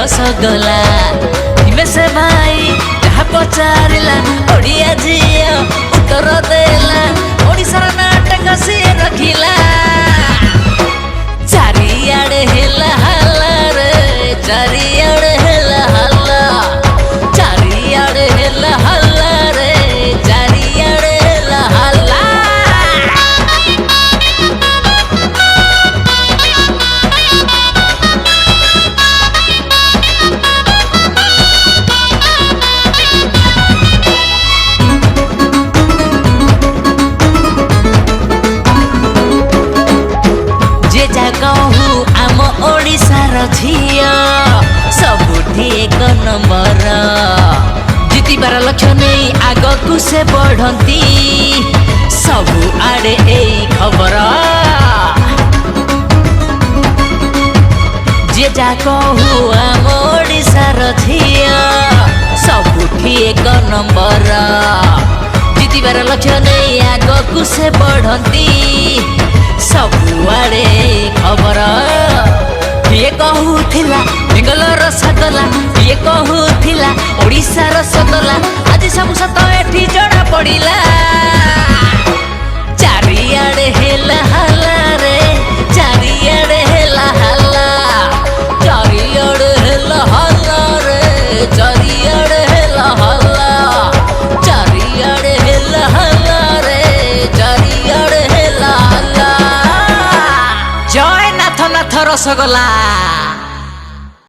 रसगोला से भाई जहाँ पचारिला ओडिया झिया उत्तर देला ओडिशार नाटक सी रखिला चारियाड़े हेला हल्ला रे चारियाड़े हेला हल्ला चारियाड़े हेला हल्ला रे चारियाड़े हेला हल्ला। कहू आम ओडिशार झिया सबुठी एक नंबर जीतबार लक्ष्य नहीं आगकू से बढ़ती सबु आड़े एई खबर जे जा कहू आम ओडिशार झिया सबुठी एक नंबर जीतबार लक्ष्य नहीं आगकू से बढ़ती सबुआड़े खबर ये कहूला बेंगलोर रसगोला ये कहूला ओडिशा रसगोला आज सब सत एठी जड़ा पड़िला चारियाड़े हेला हल्ला रे चारियाड़े हेला हल्ला चारियाड़े हेला हल्ला रे चारियाड़े हेला हल्ला चारियाड़े हेला हल्ला रे चारियाड़े हेला हल्ला। जय नाथ नाथ रसगोला।